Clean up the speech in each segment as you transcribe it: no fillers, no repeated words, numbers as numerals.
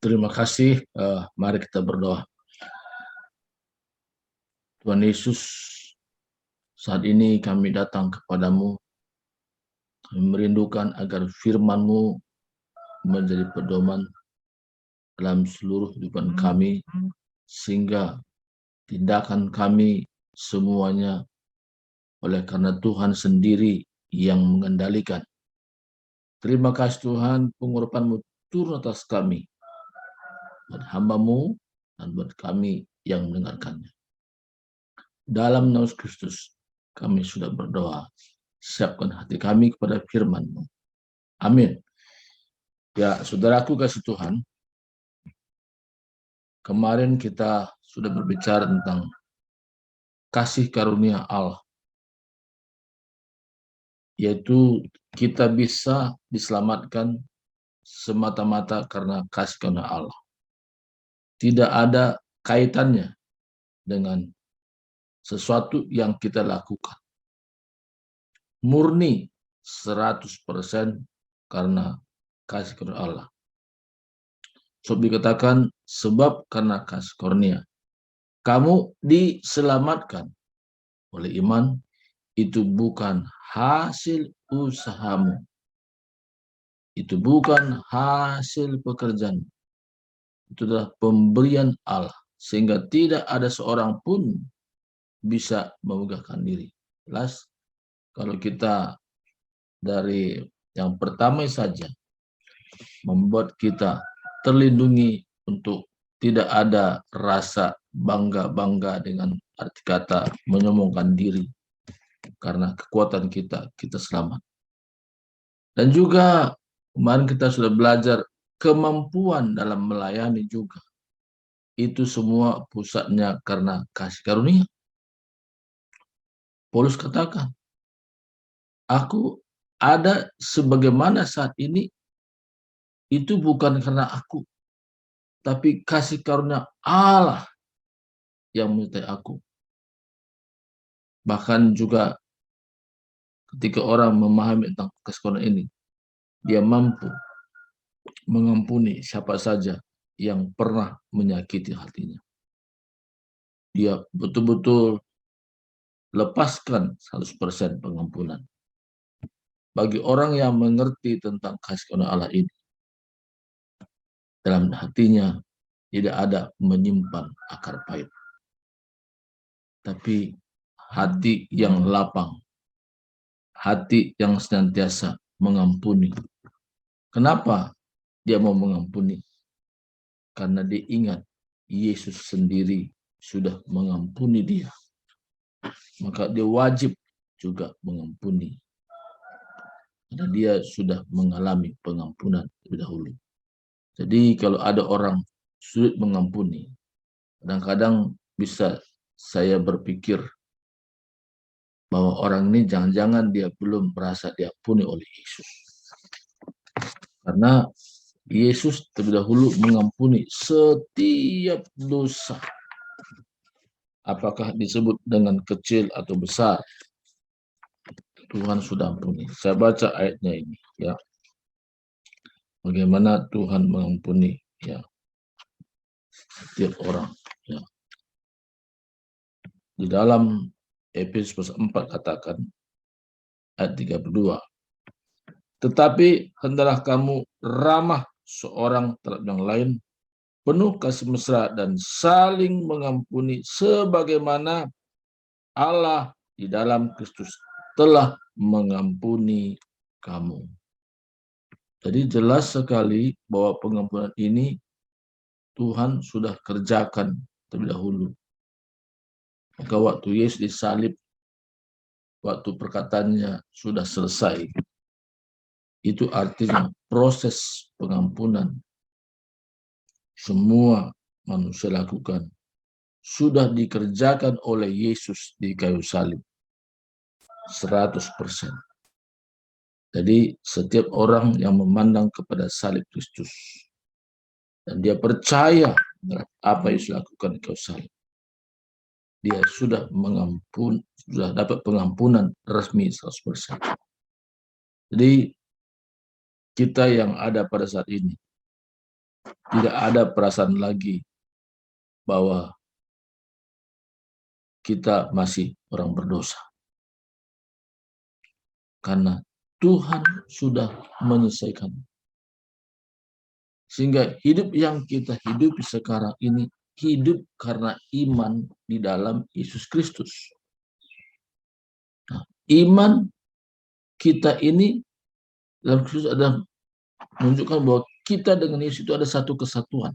Terima kasih. Mari kita berdoa. Tuhan Yesus, saat ini kami datang kepadamu. Kami merindukan agar firman-Mu menjadi pedoman dalam seluruh kehidupan kami, sehingga tindakan kami semuanya oleh karena Tuhan sendiri yang mengendalikan. Terima kasih Tuhan, pengurapan-Mu turun atas kami, buat hamba-Mu dan buat kami yang mendengarkannya. Dalam nama Kristus, kami sudah berdoa. Siapkan hati kami kepada firman-Mu. Amin. Ya, saudaraku kasih Tuhan, kemarin kita sudah berbicara tentang kasih karunia Allah, yaitu kita bisa diselamatkan semata-mata karena kasih karunia Allah. Tidak ada kaitannya dengan sesuatu yang kita lakukan. Murni 100% karena kasih karunia Allah. So dikatakan sebab karena kasih karunia kamu diselamatkan oleh iman, itu bukan hasil usahamu, itu bukan hasil pekerjaan, itu adalah pemberian Allah, sehingga tidak ada seorang pun bisa memegahkan diri. Jelas kalau kita dari yang pertama saja membuat kita terlindungi untuk tidak ada rasa bangga-bangga dengan arti kata menyombongkan diri, karena kekuatan kita selamat. Dan juga kemarin kita sudah belajar kemampuan dalam melayani juga. Itu semua pusatnya karena kasih karunia. Paulus katakan, aku ada sebagaimana saat ini, itu bukan karena aku, tapi kasih karunia Allah yang menyertai aku. Bahkan juga ketika orang memahami tentang kasih karunia ini, dia mampu mengampuni siapa saja yang pernah menyakiti hatinya. Dia betul-betul lepaskan 100% pengampunan. Bagi orang yang mengerti tentang kasih karunia Allah ini, dalam hatinya tidak ada menyimpan akar pahit, tapi hati yang lapang, hati yang senantiasa mengampuni. Kenapa dia mau mengampuni? Karena dia ingat Yesus sendiri sudah mengampuni dia. Maka dia wajib juga mengampuni. Karena dia sudah mengalami pengampunan lebih dahulu. Jadi kalau ada orang sulit mengampuni, kadang-kadang bisa saya berpikir bahwa orang ini jangan-jangan dia belum merasa diampuni oleh Yesus. Karena Yesus terlebih dahulu mengampuni setiap dosa. Apakah disebut dengan kecil atau besar, Tuhan sudah ampuni. Saya baca ayatnya ini, ya. Bagaimana Tuhan mengampuni, ya, setiap orang, ya. Di dalam Efesus 4 katakan ayat 32. Tetapi hendaklah kamu ramah seorang terhadap yang lain, penuh kasih mesra dan saling mengampuni sebagaimana Allah di dalam Kristus telah mengampuni kamu. Jadi jelas sekali bahwa pengampunan ini Tuhan sudah kerjakan terlebih dahulu. Maka waktu Yesus disalib, waktu perkataannya sudah selesai, itu artinya proses pengampunan semua manusia lakukan sudah dikerjakan oleh Yesus di kayu salib 100%. Jadi setiap orang yang memandang kepada salib Kristus dan dia percaya apa yang Yesus lakukan di kayu salib, dia sudah sudah dapat pengampunan resmi 100%. Jadi kita yang ada pada saat ini, Tidak ada perasaan lagi bahwa kita masih orang berdosa. Karena Tuhan sudah menyelesaikan. Sehingga hidup yang kita hidupi sekarang ini hidup karena iman di dalam Yesus Kristus. Nah, iman kita ini dalam Kristus adalah menunjukkan bahwa kita dengan Yesus itu ada satu kesatuan.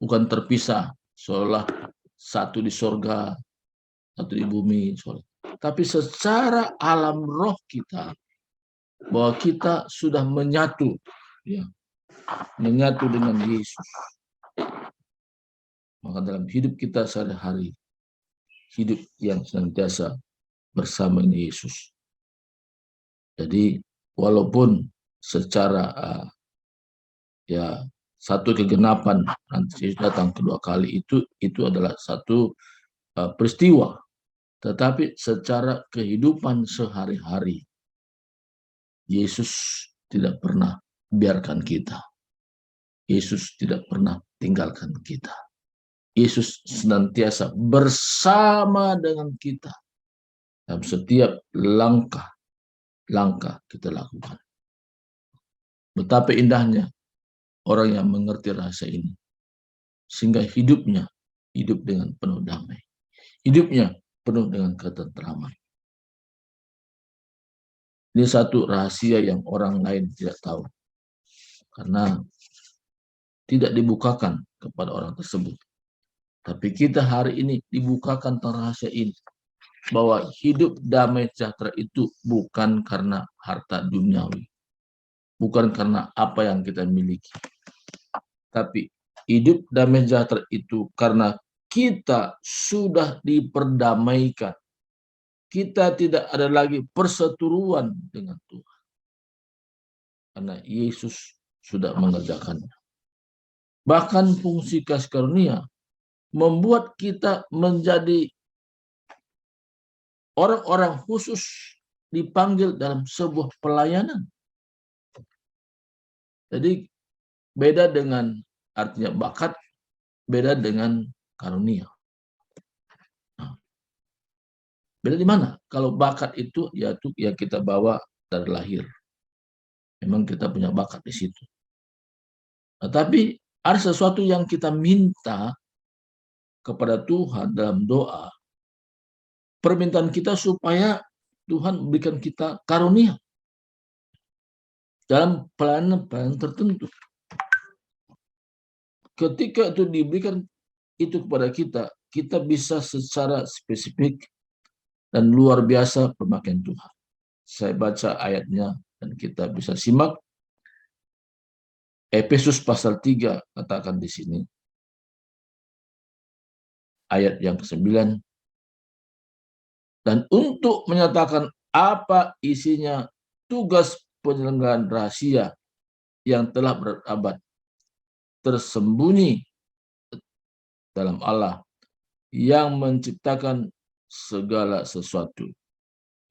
Bukan terpisah, seolah satu di sorga, satu di bumi. Tapi secara alam roh kita, bahwa kita sudah menyatu, ya, menyatu dengan Yesus. Maka dalam hidup kita sehari-hari, hidup yang senantiasa bersama Yesus. Jadi walaupun secara ya satu kegenapan nanti Yesus datang kedua kali itu adalah satu peristiwa, tetapi secara kehidupan sehari-hari Yesus tidak pernah biarkan kita. Yesus tidak pernah tinggalkan kita. Yesus senantiasa bersama dengan kita dalam setiap langkah kita lakukan. Betapa indahnya orang yang mengerti rahasia ini, sehingga hidupnya hidup dengan penuh damai, hidupnya penuh dengan ketentraman. Ini satu rahasia yang orang lain tidak tahu, karena tidak dibukakan kepada orang tersebut. Tapi kita hari ini dibukakan rahasia ini, bahwa hidup damai sejahtera itu bukan karena harta duniawi, bukan karena apa yang kita miliki, tapi hidup damai sejahtera itu karena kita sudah diperdamaikan. Kita tidak ada lagi perseteruan dengan Tuhan, karena Yesus sudah mengerjakannya. Bahkan fungsi kasih karunia membuat kita menjadi orang-orang khusus, dipanggil dalam sebuah pelayanan. Jadi beda dengan artinya bakat, beda dengan karunia. Beda di mana? Kalau bakat itu yaitu yang kita bawa dari lahir. Memang kita punya bakat di situ. Nah, tapi ada sesuatu yang kita minta kepada Tuhan dalam doa. Permintaan kita supaya Tuhan berikan kita karunia dalam pelayanan tertentu. Ketika itu diberikan itu kepada kita, kita bisa secara spesifik dan luar biasa pemakaian Tuhan. Saya baca ayatnya dan kita bisa simak. Efesus pasal 3 katakan di sini. Ayat yang ke-9. Dan untuk menyatakan apa isinya tugas penyelenggaraan rahasia yang telah berabad tersembunyi dalam Allah yang menciptakan segala sesuatu.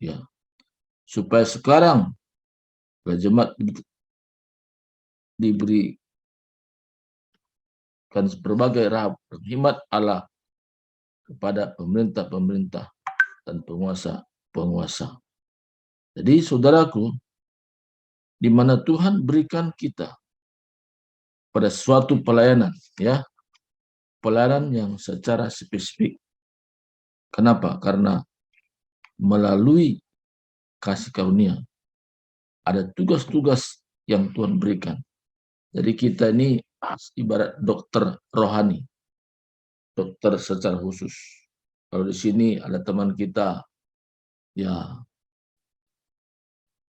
Ya. Supaya sekarang jemaat diberikan berbagai rahmat Allah kepada pemerintah-pemerintah dan penguasa-penguasa. Jadi saudaraku, di mana Tuhan berikan kita pada suatu pelayanan, ya, pelayanan yang secara spesifik. Kenapa? Karena melalui kasih karunia ada tugas-tugas yang Tuhan berikan. Jadi kita ini ibarat dokter rohani, dokter secara khusus. Kalau di sini ada teman kita, ya,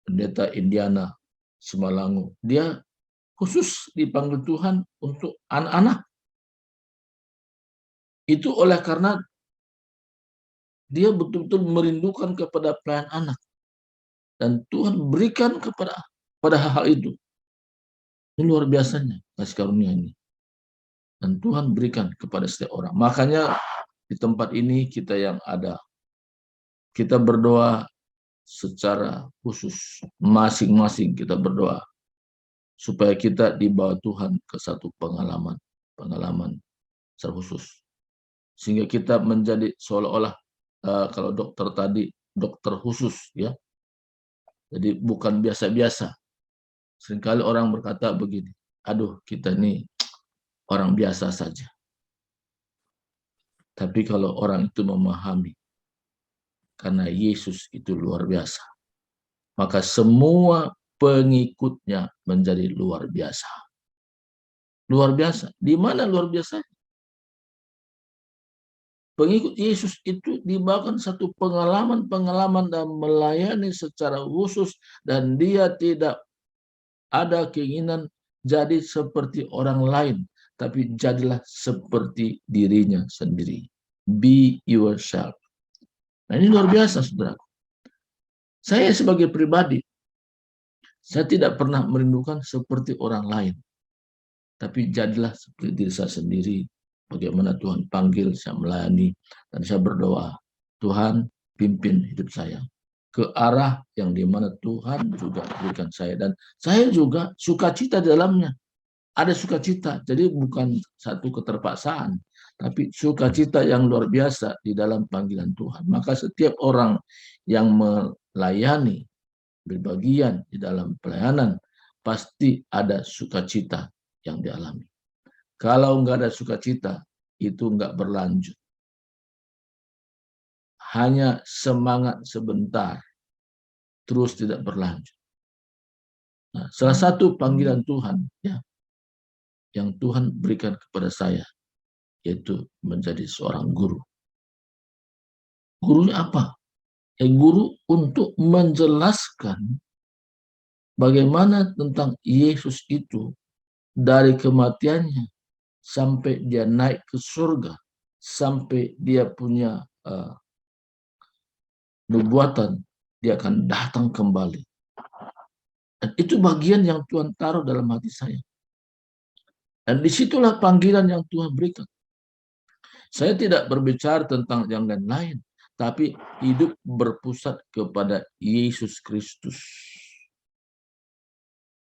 Pendeta Indiana Simalangu, dia khusus dipanggil Tuhan untuk anak-anak. Itu oleh karena dia betul-betul merindukan kepada pelayan anak. Dan Tuhan berikan pada hal itu. Ini luar biasanya kasih karunia ini. Dan Tuhan berikan kepada setiap orang. Makanya di tempat ini kita yang ada, kita berdoa secara khusus. Masing-masing kita berdoa. supaya kita dibawa Tuhan ke satu pengalaman secara khusus, sehingga kita menjadi seolah-olah kalau dokter tadi dokter khusus, ya. Jadi bukan biasa-biasa. Seringkali orang berkata begini, aduh kita ini orang biasa saja. Tapi kalau orang itu memahami karena Yesus itu luar biasa, maka semua pengikutnya menjadi luar biasa. Luar biasa. Di mana luar biasa? Pengikut Yesus itu dibawakan satu pengalaman-pengalaman dan melayani secara khusus, dan dia tidak ada keinginan jadi seperti orang lain, tapi jadilah seperti dirinya sendiri. Be yourself. Nah, ini luar biasa, saudara. Saya sebagai pribadi, saya tidak pernah merindukan seperti orang lain, tapi jadilah seperti diri saya sendiri. Bagaimana Tuhan panggil, saya melayani, dan saya berdoa, Tuhan pimpin hidup saya ke arah yang dimana Tuhan juga berikan saya. Dan saya juga sukacita di dalamnya. Ada sukacita, jadi bukan satu keterpaksaan, tapi sukacita yang luar biasa di dalam panggilan Tuhan. Maka setiap orang yang melayani, berbagian di dalam pelayanan, pasti ada sukacita yang dialami. Kalau nggak ada sukacita, itu nggak berlanjut. Hanya semangat sebentar, terus tidak berlanjut. Nah, salah satu panggilan Tuhan, ya, yang Tuhan berikan kepada saya, yaitu menjadi seorang guru. Gurunya apa? Guru untuk menjelaskan bagaimana tentang Yesus itu dari kematiannya sampai dia naik ke surga, sampai dia punya nubuatan, dia akan datang kembali. Dan itu bagian yang Tuhan taruh dalam hati saya. Dan disitulah panggilan yang Tuhan berikan. Saya tidak berbicara tentang yang lain-lain, tapi hidup berpusat kepada Yesus Kristus.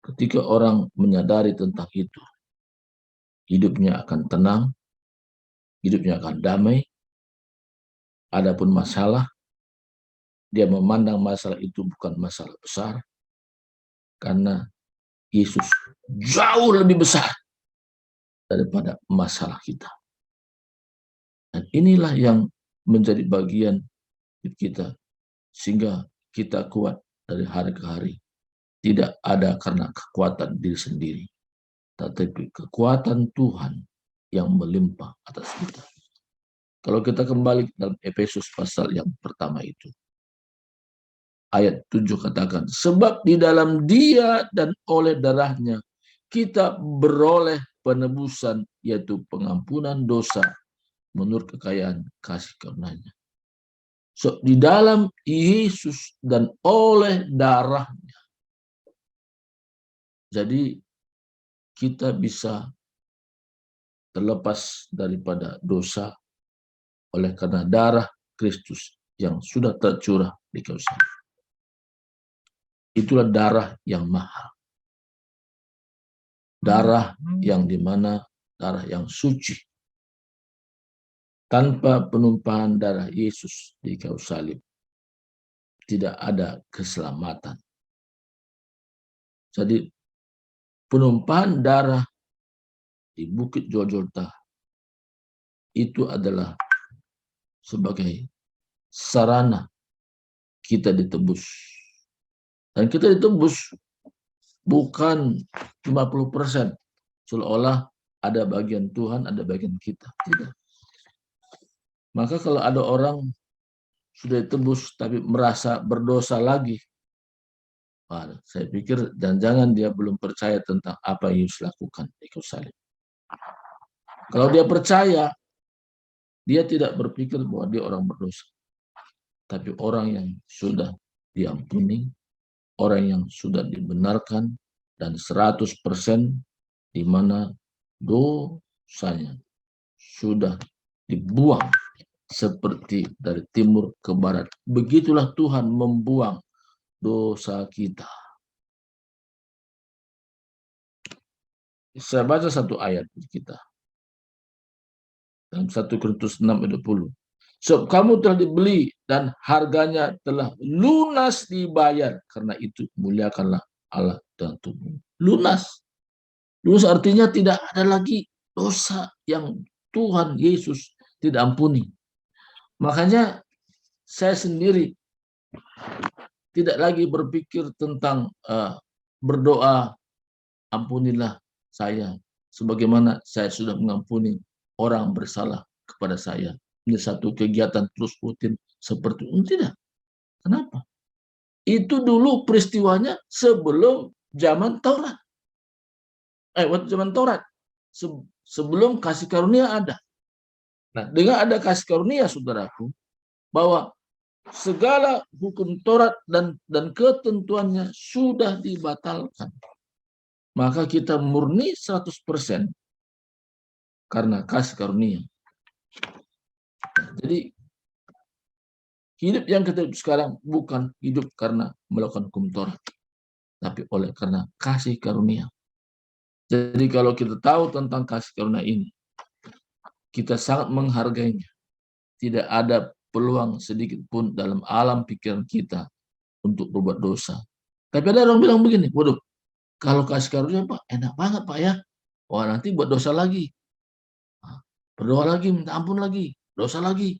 Ketika orang menyadari tentang itu, hidupnya akan tenang, hidupnya akan damai. Adapun masalah, dia memandang masalah itu bukan masalah besar, karena Yesus jauh lebih besar daripada masalah kita. Dan inilah yang menjadi bagian kita, sehingga kita kuat dari hari ke hari. Tidak ada karena kekuatan diri sendiri, tetapi kekuatan Tuhan yang melimpah atas kita. Kalau kita kembali dalam Efesus pasal yang pertama itu, ayat 7 katakan, sebab di dalam Dia dan oleh darahnya kita beroleh penebusan, yaitu pengampunan dosa menurut kekayaan kasih karunia-Nya. So, di dalam Yesus dan oleh darahnya. Jadi kita bisa terlepas daripada dosa oleh karena darah Kristus yang sudah tercurah di kayu salib. Itulah darah yang mahal. Darah yang dimana darah yang suci. Tanpa penumpahan darah Yesus di kayu salib, tidak ada keselamatan. Jadi penumpahan darah di Bukit Golgota itu adalah sebagai sarana kita ditebus. Dan kita ditebus bukan 50%, seolah-olah ada bagian Tuhan, ada bagian kita. Tidak. Maka kalau ada orang sudah ditebus tapi merasa berdosa lagi, saya pikir jangan-jangan dia belum percaya tentang apa yang Yesus lakukan di kayu salib. Kalau dia percaya, dia tidak berpikir bahwa dia orang berdosa. Tapi orang yang sudah diampuni, orang yang sudah dibenarkan, dan 100% di mana dosanya sudah dibuang seperti dari timur ke barat. Begitulah Tuhan membuang dosa kita. Saya baca satu ayat kita dalam 1 Korintus 6:20. Sebab kamu telah dibeli dan harganya telah lunas dibayar. Karena itu muliakanlah Allah dan tubuh. Lunas. Lunas artinya tidak ada lagi dosa yang Tuhan Yesus tidak ampuni. Makanya saya sendiri tidak lagi berpikir tentang berdoa, ampunilah saya sebagaimana saya sudah mengampuni orang bersalah kepada saya. Ini satu kegiatan terus rutin seperti itu. Tidak. Kenapa? Itu dulu peristiwanya sebelum zaman Taurat. Waktu zaman Taurat. Sebelum kasih karunia ada. Nah, dengan ada kasih karunia, saudaraku, bahwa segala hukum Taurat dan ketentuannya sudah dibatalkan. Maka kita murni 100% karena kasih karunia. Jadi hidup yang kita hidup sekarang bukan hidup karena melakukan hukum Taurat, tapi karena kasih karunia. Jadi kalau kita tahu tentang kasih karunia ini, kita sangat menghargainya. Tidak ada peluang sedikit pun dalam alam pikiran kita untuk berbuat dosa. Tapi ada orang bilang begini, waduh, kalau kasih karunia Pak, enak banget Pak ya. Wah nanti buat dosa lagi. Berdoa lagi, minta ampun lagi, dosa lagi.